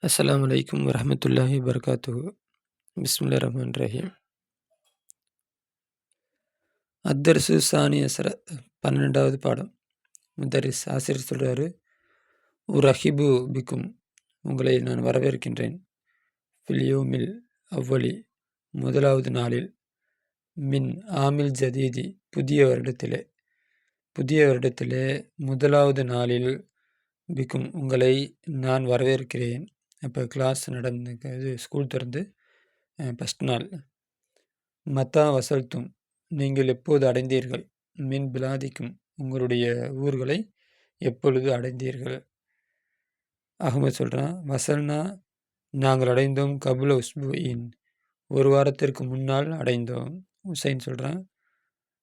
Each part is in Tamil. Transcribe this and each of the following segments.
அஸ்ஸலாமு அலைக்கும் வரஹ்மத்துல்லாஹி வபரகாத்துஹு. பிஸ்மில்லாஹிர் ரஹ்மானிர் ரஹீம். அத்தர்சு சானி அஸ்ர 12வது பாடம். முதரிஸ் ஆசிரியர் சொல்றாரு, உரஹிபு பிக்கும், உங்களை நான் வரவேற்கின்றேன். ஃபில் யௌமில் அவ்வலி, முதலாவது நாளில், மின் ஆமில் ஜதீதி, புதிய வருடத்திலே முதலாவது நாளில், பிக்கும் உங்களை நான் வரவேற்கிறேன். அப்போ கிளாஸ் நடந்து ஸ்கூல் திறந்து ஃபஸ்ட் நாள். மத்தா வசல்தும், நீங்கள் எப்போது அடைந்தீர்கள். மின் பிலாதிக்கும், உங்களுடைய ஊர்களை எப்பொழுது அடைந்தீர்கள். அகமது சொல்கிறான், வசல்னா நாங்கள் அடைந்தோம், கபுல உஸ்புயின் ஒரு வாரத்திற்கு முன்னால் அடைந்தோம். ஹுசைன் சொல்கிறான்,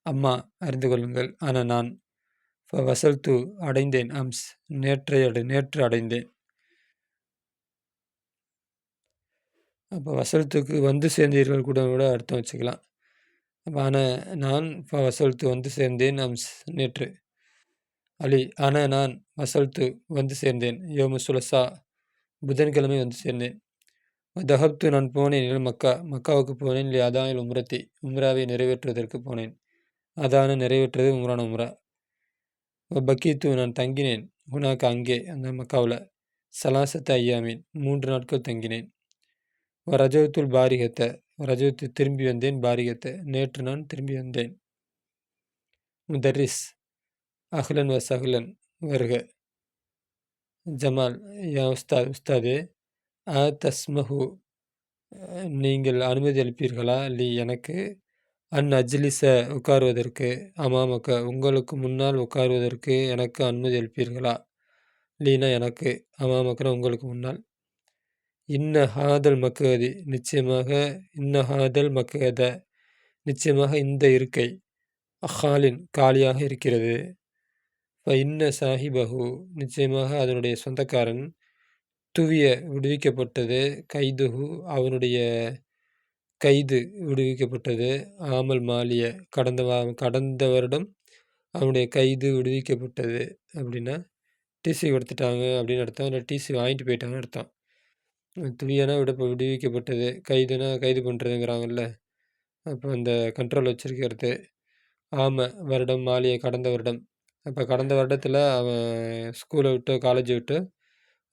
அம்மா அறிந்து கொள்ளுங்கள், ஆனால் நான் வசல்து அடைந்தேன், அம்ஸ் நேற்று அடைந்தேன். அப்போ வசல்த்துக்கு வந்து சேர்ந்தீர்கள் கூட அர்த்தம் வச்சுக்கலாம். அப்போ ஆனால் நான் வசல்த்து வந்து சேர்ந்தேன், அம்ஸ் நேற்று. அலி ஆனால் நான் வசல்த்து வந்து சேர்ந்தேன், யோமு சுலசா புதன்கிழமை வந்து சேர்ந்தேன். தஹப்து நான் போனேன், மக்காவுக்கு போனேன். அதானில் உம்ராவை நிறைவேற்றுவதற்கு போனேன். அதான நிறைவேற்றுவது உம்ரா. பக்கீத்து நான் தங்கினேன், ஹுனாக்கு அங்கே அந்த மக்காவில், சலாசத்த ஐயாமீன் 3 நாட்கள் தங்கினேன். ரஜவத்துல் பாரிகத்தை, ரஜவத்து திரும்பி வந்தேன், பாரிகத்தை நேற்று நான் திரும்பி வந்தேன். முதரிஸ் அஹ்லன் வ சஹ்லன், வருக. ஜமால், யா உஸ்தாதே, தஸ்மஹு, நீங்கள் அனுமதி அளிப்பீர்களா, லி எனக்கு, அஜ்லிஸ உட்காருவதற்கு, அமாமக்க உங்களுக்கு முன்னால் உட்காருவதற்கு எனக்கு அனுமதி அளிப்பீர்களா. லீனா எனக்கு, அமாமக்கன உங்களுக்கு முன்னால். இன்ன ஹாதல் மக்கதி, நிச்சயமாக இந்த இருக்கை, அஹாலின் காலியாக இருக்கிறது. இன்ன சாஹிபஹு, நிச்சயமாக அதனுடைய சொந்தக்காரன், துவிய விடுவிக்கப்பட்டது, கைதுஹு அவனுடைய கைது விடுவிக்கப்பட்டது, ஆமல் மாலிய கடந்த வருடம் அவனுடைய கைது விடுவிக்கப்பட்டது. அப்படின்னா டிசி கொடுத்துட்டாங்க அப்படின்னு அர்த்தம், இல்லை டிசி வாங்கிட்டு போயிட்டாங்கன்னு அர்த்தம். துவியனா விடுவிக்கப்பட்டது, கைதுனா கைது பண்ணுறதுங்கிறாங்கல்ல, அப்போ அந்த கண்ட்ரோல் வச்சிருக்கிறது. வருடம், மாலிய கடந்த வருடம். அப்போ கடந்த வருடத்தில் அவன் ஸ்கூலை விட்டு காலேஜை விட்டு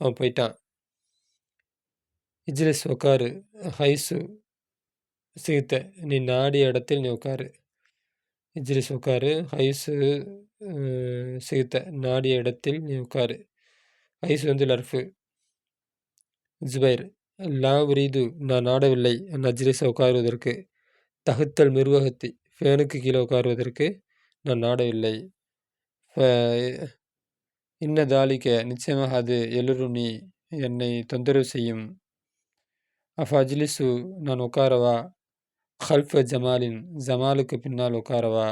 அவன் போயிட்டான். இஜ்லிஸ் உட்காரு, ஹைசு சிகித்த, நீ நாடிய இடத்தில் நீ உட்காரு. இஜ்லிஸ் உட்காரு, ஹைசு சிகித்த, நாடிய இடத்தில் நீ உட்காரு. ஹைசு வந்து லர்ஃபு. ஜுபைர், லா உரீது, நான் நாடவில்லை, அஜ்லிஸை உட்காருவதற்கு, தகுத்தல் மிருவகத்தி, ஃபேனுக்கு கீழே உட்காருவதற்கு நான் நாடவில்லை. இன்ன தாலிக்க, நிச்சயமாக அது, எழுருணி என்னை தொந்தரவு செய்யும். அஜ்லிஸு, நான் உட்காரவா, ஹல்ஃப ஜமாலின் ஜமாலுக்கு பின்னால் உட்காரவா.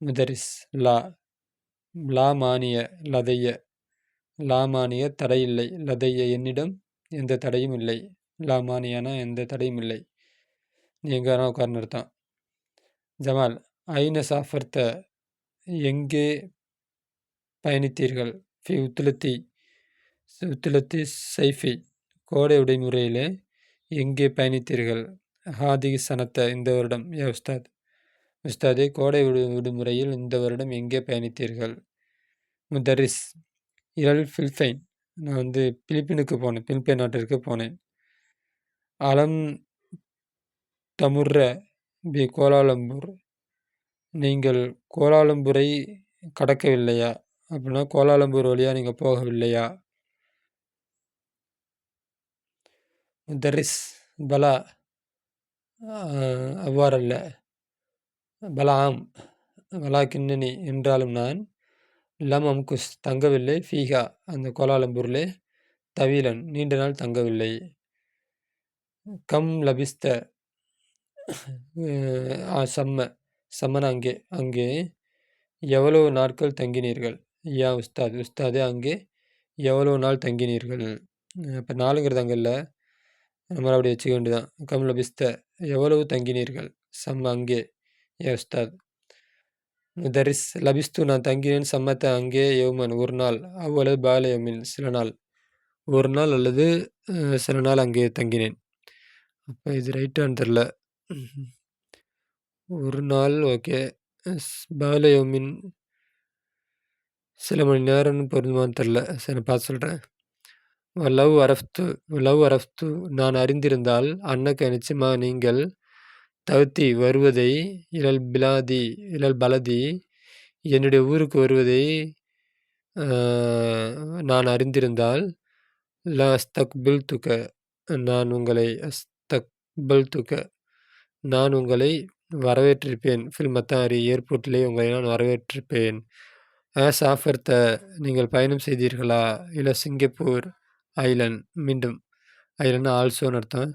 முதரிஸ், லா மானிய லதைய, லா மானிய தடையில்லை, லதைய என்னிடம் எந்த தடையும் இல்லை. லா மானியனா எந்த தடையும் இல்லை, நீ எங்கே உட்கார்ந்து அர்த்தம். ஜமால், ஐன சாஃபர்த்த, எங்கே பயணித்தீர்கள். ஃபி உத்துலத்தி சைஃபி, கோடை விடுமுறையிலே எங்கே பயணித்தீர்கள். ஹாதிகி சனத்த, இந்த வருடம். யா உஸ்தாதே, கோடை விடுமுறையில் இந்த வருடம் எங்கே பயணித்தீர்கள். முதரிஸ், இரல் பிலிப்பைன், நான் வந்து பிலிப்பைனுக்கு போனேன், பிலிப்பைன் நாட்டிற்கு போனேன். அலம் தமுர்ர பி கோலாலம்பூர், நீங்கள் கோலாலம்பூரை கடக்கவில்லையா. அப்படின்னா கோலாலம்பூர் வழியாக நீங்கள் போகவில்லையா. முதரிஸ், பலா, அவ்வாறல்ல. பலாம், பலா கிண்ணனி, என்றாலும் நான், லம் அம்குஸ், தங்கவில்லை, ஃபீகா, அந்த கோலாலம்பூரிலே, தவீலன், நீண்ட நாள் தங்கவில்லை. கம் லபிஸ்த, சம்மன அங்கே எவ்வளவு நாட்கள் தங்கினீர்கள். யா உஸ்தாதே, அங்கே எவ்வளவு நாள் தங்கினீர்கள். இப்போ நாளுங்கிறது அங்கே இல்லை, நம்மளை அப்படி வச்சுக்க வேண்டியதான். கம் லபிஸ்த, எவ்வளவு தங்கினீர்கள். அங்கே. யா உஸ்தாத். முதரிஸ், லபிஸ்து, நான் தங்கினேன், சம்மத்த அங்கே, யௌமன் ஒரு நாள், அவ்வளவு பாலயமின் சில நாள். 1 நாள் அல்லது சில நாள் அங்கே தங்கினேன். அப்ப இது ரைட்டான்னு தெர்ல. ம்ஹ்ம். 1 நாள் ஓகே. பால யௌமின் சில மணி நேரம்னு பொருந்துமான்னு தெர்ல. சரி நான் பார்த்து சொல்றேன். லவ் அரஃப்து நான் அறிந்திருந்தால் அன்னக நிச்சயமாக நீங்கள் தவ்தி வருவதை இலல் பலதி என்னுடைய ஊருக்கு வருவதை அ நான் அறிந்திருந்தால் அஸ்தக்பில்துக நான் உங்களை வரவேற்றிருப்பேன். ஃபில் மத்தாரி ஏர்போர்ட்டிலே உங்களை நான் வரவேற்றிருப்பேன். சாஃபர்த நீங்கள் பயணம் செய்தீர்களா? இல்ல சிங்கப்பூர் ஐலண்ட் மீண்டும் ஐலண்ட்னா ஆல்சோன்னு அர்த்தம்.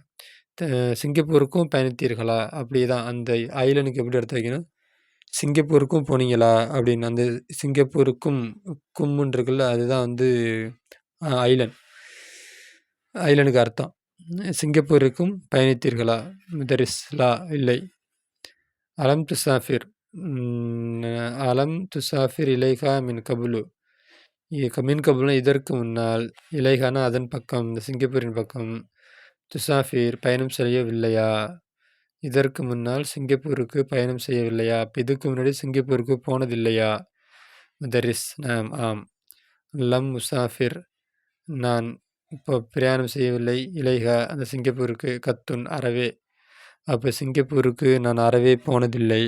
த சிங்கப்பூருக்கும் பயணித்தீர்களா? அப்படிதான் அந்த ஐலண்டுக்கு எப்படி அர்த்தம் வைக்கணும்? சிங்கப்பூருக்கும் போனீங்களா? அப்படின்னு அந்த சிங்கப்பூருக்கும் கும்முன்னு இருக்குல்ல, அதுதான் வந்து ஐலண்ட். ஐலண்டுக்கு அர்த்தம். சிங்கப்பூருக்கும் பயணித்தீர்களா? முதரிஸ் லா இல்லை. அலம் துசாஃபிர் அலம் துசாஃபிர் இலைஹா மின் கபுலு மின் கபுல்னா இதற்கு முன்னால், இலைஹானா அதன் பக்கம், இந்த சிங்கப்பூரின் பக்கம், துசாஃபிர் பயணம் செய்யவில்லையா? இதற்கு முன்னால் சிங்கப்பூருக்கு பயணம் செய்யவில்லையா? அப்ப இதுக்கு முன்னாடி சிங்கப்பூருக்கு போனதில்லையா? முதரிஸ் ஆம். லம் முசாஃபிர் நான் இப்போ பிரயாணம் செய்யவில்லை. இலைஹா அந்த சிங்கப்பூருக்கு கத்துன் அறவே. அப்போ சிங்கப்பூருக்கு நான் அறவே போனதில்லை.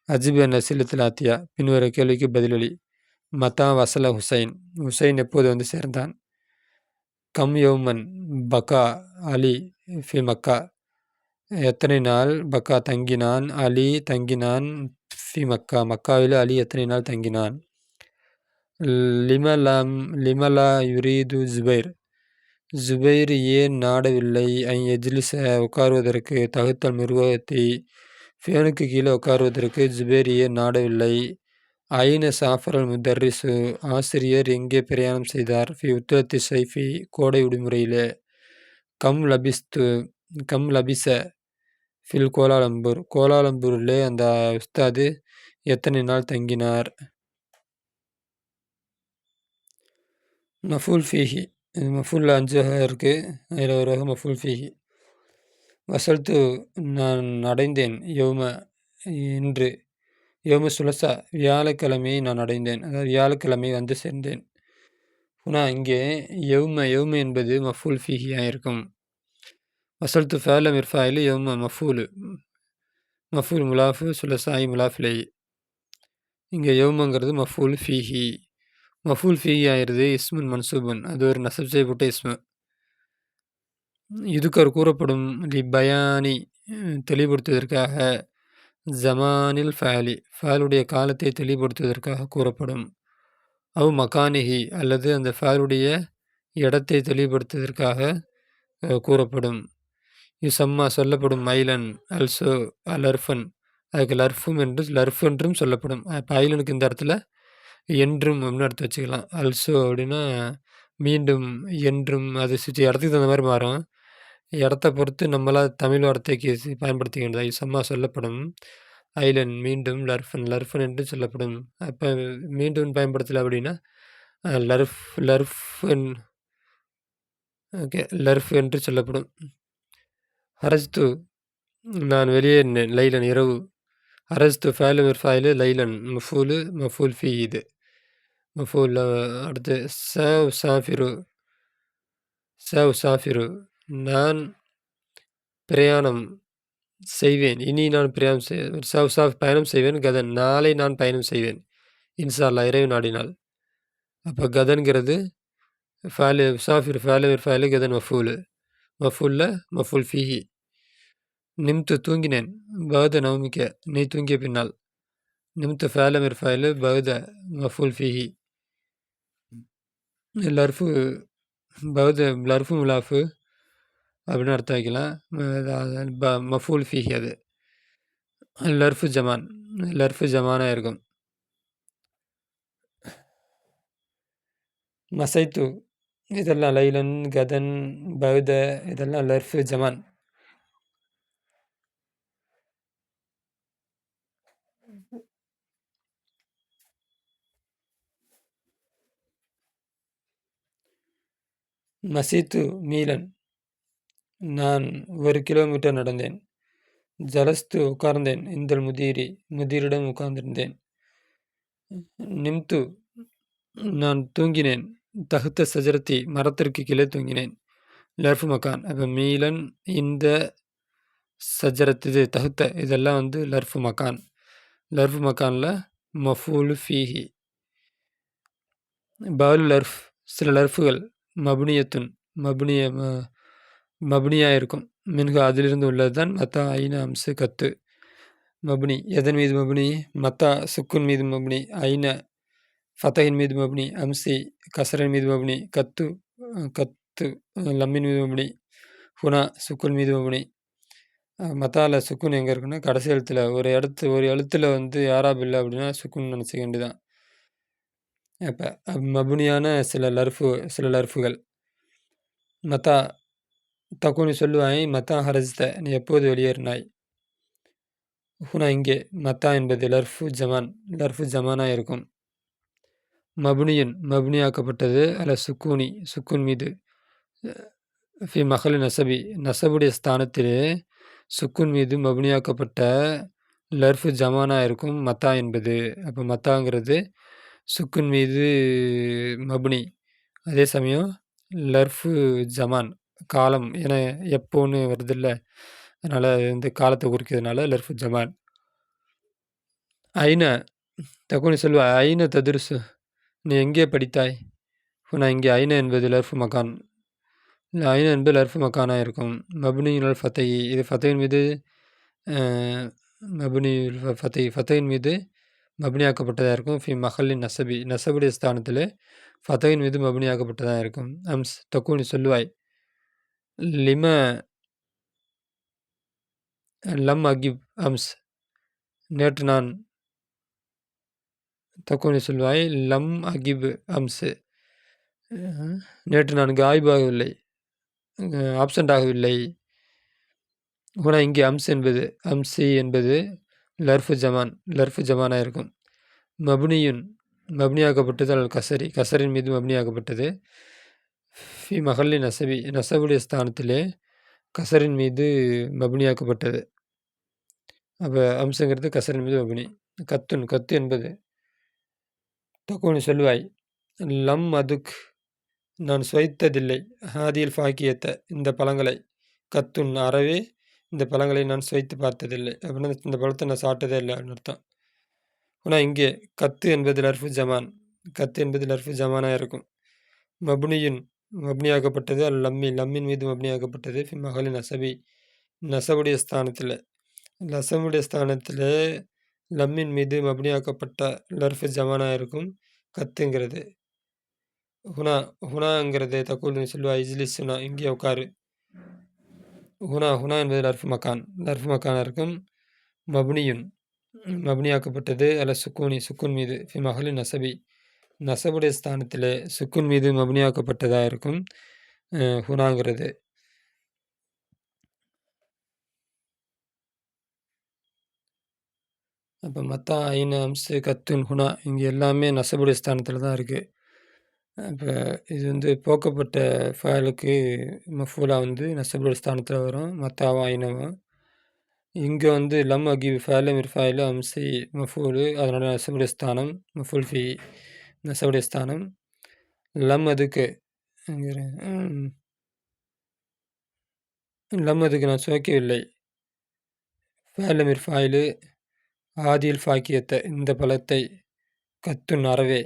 அஜிப் என் அசிலத்தில் ஆத்தியா பின்வர கேள்விக்கு பதிலளி. மதா வசல ஹுசைன் ஹுசைன் எப்போது வந்து சேர்ந்தான்? கம் யௌமன் பக்கா அலி ஃபி மக்கா எத்தனை நாள் பக்கா தங்கினான் அலி தங்கினான் ஃபி மக்கா மக்காவில் அலி எத்தனை நாள் தங்கினான்? லிமலா யுரீது ஜுபைர் ஏன் நாடவில்லை? எஜ்லிச உட்காருவதற்கு தகுத்தல் நிர்வாகத்தை ஃபேனுக்கு கீழே உட்காருவதற்கு ஜுபைர் ஏன் நாடவில்லை? ஐன சாஃபரல் முதர்ரிசு ஆசிரியர் எங்கே பிரயாணம் செய்தார்? ஃபி உத்தரத்தி சைஃபி கோடை விடுமுறையிலே. கம் லபிச ஃபில் கோலாலம்பூரிலே அந்த உஸ்தாது எத்தனை நாள் தங்கினார்? மஃபூல் ஃபீஹி இது மஃபூல் 5 வகை இருக்கு. அதில் ஒரு வகை மஃபூல் ஃபீஹி. வசல்து நான் அடைந்தேன் இன்று சுலசா வியாழக்கிழமை நான் அடைந்தேன். அதாவது வியாழக்கிழமை வந்து சேர்ந்தேன். இங்கே யௌம என்பது மஃபூல் ஃபீஹியாக இருக்கும். வசல்து ஃபேல மிர்ஃபாயில் யௌம மஃபூல் முலாஃபு சுலசாயி முலாஃபிலை. இங்கே யௌமங்கிறது மஃபூல் ஃபீஹி. மஃபூல் ஃபீஹி ஆயிடுது இஸ்முன் மன்சூபன், அது ஒரு நசப் செய்யப்பட்ட இஸ்மு. இதுக்கர் கூறப்படும் பயானி தெளிவுபடுத்துவதற்காக, ஜமானில் ஃபேலுடைய காலத்தை தெளிவுபடுத்துவதற்காக கூறப்படும். மகானிஹி அல்லது அந்த ஃபேலுடைய இடத்தை தெளிவுபடுத்துவதற்காக கூறப்படும். யுசம்மா சொல்லப்படும் ஐலன் அல்சோ லர்ஃபன் அதுக்கு லர்ஃப் என்றும் சொல்லப்படும். இப்போ ஐலனுக்கு இந்த இடத்துல என்றும் அப்படின்னு அர்த்தம் வச்சுக்கலாம். அல்சோ அப்படின்னா மீண்டும் என்றும் அது இடத்துக்கு தகுந்த மாதிரி மாறும். இடத்த பொறுத்து நம்மளால் தமிழ் வார்த்தைக்கு பயன்படுத்திக்க வேண்டியது. யுசம்மா சொல்லப்படும் ஐலன் மீண்டும் லர்ஃபன் என்று சொல்லப்படும். அப்போ மீண்டும் பயன்படுத்தலை அப்படின்னா லர்ஃப் என்று சொல்லப்படும். ஹரஜ்து நான் வெளியேறினேன். லைலன் இரவு. ஹரஜ்து ஃபேலு மிர்ஃபாயிலு லைலன் மஃபூல் ஃபீ இது மஃபூல். அடுத்து சாஃபிரு நான் பிரயாணம் செய்வேன். இனி நான் பயணம் செய்வேன். கதன் நாளை நான் பயணம் செய்வேன். இன்ஷா அல்லா இறைவு நாடினால். அப்போ கதன்கிறது சாஃபிர் ஃபேலு மிர்ஃபாயிலு கதன் மஃபூல் ஃபீஹி. நிம்து தூங்கினேன். பௌத நவமிக்க நீ தூங்கிய பின்னால். நிம்து ஃபேல மிர்ஃபாயிலு பௌத மஃபூல் ஃபீஹி. லர்ஃபு முலாஃபு அப்படின்னு அர்த்தம் வைக்கலாம். மஃபூல் ஃபீஹி அது லர்ஃபு ஜமானாக இருக்கும். மசைத்து இதெல்லாம் லைலன் கதன் பௌத இதெல்லாம் லர்ஃபு ஜமான். மசீத்து மீலன் நான் 1 கிலோமீட்டர் நடந்தேன். ஜலஸ்து உட்கார்ந்தேன். இந்தல் முதிரிடம் உட்கார்ந்திருந்தேன். நிம்து நான் தூங்கினேன். தகுத்த சஜரத்தி மரத்திற்கு கீழே தூங்கினேன். லர்ஃபு மக்கான் அப்போ மீலன் இந்த சஜரத் இது தகுத்த இதெல்லாம் வந்து லர்ஃபு மக்கான். லர்ஃபு மக்கானில் மஃபூலு ஃபீஹி. பாலு லர்ஃப் சில லர்ஃபுகள் மபுனியத்துன் மபுனியாக இருக்கும். மின்ஹு அதிலிருந்து உள்ளது தான் மத்தா ஐன அம்சு கத்து. மபுனி எதன் மீது மபுனி? மத்தா சுக்குன் மீது மபுனி, ஐன ஃபத்தஹின் மீது மபுனி, அம்சி கசரின் மீது மபுனி, கத்து கத்து லம்மின் மீது மபுனி, ஹுனா சுக்குன் மீது மபுனி. மத்தால சுக்குன் எங்கே இருக்குன்னா கடைசி எழுத்தில் ஒரு எழுத்தில் வந்து யாராப் இல்லை அப்படின்னா சுக்குன் நினச்சிக்க வேண்டியதான். அப்போ மபுனியான சில லர்ஃபுகள். மத்தா தக்குனி சொல்லுவாய் மத்தா ஹரஜ்த நீ எப்போது வெளியேறினாய். ஹுனா இங்கே மத்தா என்பது லர்ஃபு ஜமானாக இருக்கும். மபுனியன் மபுனியாக்கப்பட்டது அல்ல சுக்குன் மீது. ஃபி மஹலி நசபுடைய ஸ்தானத்திலே சுக்குன் மீது மபுனியாக்கப்பட்ட லர்ஃபு ஜமானாக இருக்கும் மத்தா என்பது. அப்போ மத்தாங்கிறது சுக்குன் மீது மபுனி, அதே சமயம் லர்ஃபு ஜமான் காலம் என எப்போன்னு வருதில்ல, அதனால் வந்து காலத்தை குறிக்கிறதுனால லர்ஃபு ஜமான். ஐன தக்குனி சொல்வா ஐன ததுருசு நீ எங்கே படித்தாய். நான் இங்கே ஐன என்பது லர்ஃபு மக்கான். ஐன என்பது லர்ஃபு மக்கானாக இருக்கும். மபுனியுல் ஃபத்தை இது ஃபத்தையின் மீது ஃபத்தையின் மீது மபுனியாக்கப்பட்டதாக இருக்கும். ஃபி மஹல்லின் நசபுடைய ஸ்தானத்தில் ஃபத்தையின் மீது மபுனியாக்கப்பட்டதாக இருக்கும். அம்ஸ் தக்குனி சொல்லுவாய் லிம லம் அகிப் அம்ஸ் நேற்று நான் தக்குனி சொல்வாய் லம் அகிப் அம்சு நேற்று நான் காய்பாகவில்லை, ஆப்சண்ட் ஆகவில்லை. ஹுனா இங்கே அம்சி என்பது லர்ஃபு ஜமானாக இருக்கும். மபுனியாக்கப்பட்டது அல் கசரின் மீது மபுனியாக்கப்பட்டது. ஃபி மஹல்லி நசபுடைய ஸ்தானத்திலே கசரின் மீது மபுனியாக்கப்பட்டது. அப்போ அம்சங்கிறது கசரின் மீது மபுனி. கத்து என்பது தக்குனி சொல்லுவாய் லம் அதுக் நான் சுவைத்ததில்லை, ஹாதியில் ஃபாக்கியத்தை இந்த பழங்களை, கத்துன் அறவே இந்த பழங்களை நான் சுவைத்து பார்த்ததில்லை அப்படின்னா இந்த பழத்தை நான் சாப்பிட்டதே இல்லை அப்படின்னு அர்த்தம். ஆனால் இங்கே கத்து என்பது லர்ஃபு ஜமானாக இருக்கும். மபுனியாக்கப்பட்டது அல் லம்மின் மீது மபுனியாக்கப்பட்டது. ஃபி மஹலி நசபுடைய ஸ்தானத்தில் லம்மின் மீது மபுனியாக்கப்பட்ட லர்ஃபு ஜமானாக இருக்கும் கத்துங்கிறது. ஹுனாங்கிறது தக்கூல் சொல்லுவா இஜ்லிஸ் ஹுனா இங்கே உட்காரு. ஹுனா என்பது லர்ஃபு மக்கானாக இருக்கும். மபுனியாக்கப்பட்டது அல்ல சுக்குன் மீது ஃபி மஹலி நசபுடைய ஸ்தானத்தில் சுக்குன் மீது மபுனியாக்கப்பட்டதாக இருக்கும் ஹுனாங்கிறது. அப்போ மத்தா ஐன அம்சு கத்துன் ஹுனா இங்கே எல்லாமே நசபுடைய ஸ்தானத்தில் தான் இருக்குது. இப்போ இது வந்து போக்கப்பட்ட ஃபயலுக்கு மஃபூலா வந்து நசபுடைய ஸ்தானத்தில் வரும் மத்தாவா ஐனவா. இங்கே வந்து லம் அகி ஃபயலு மிர்ஃபாயிலு அம்சி மஃபூலு அதனோட நசபுடைய ஸ்தானம் மஃபூல் ஃபி நசபுடைய ஸ்தானம். லம் அதுக்கு நான் சுவைக்கவில்லை. ஃபயலு மிர்ஃபாயிலு ஆதியில் ஃபாக்கியத்தை இந்த பழத்தை, கத்துன் அறவே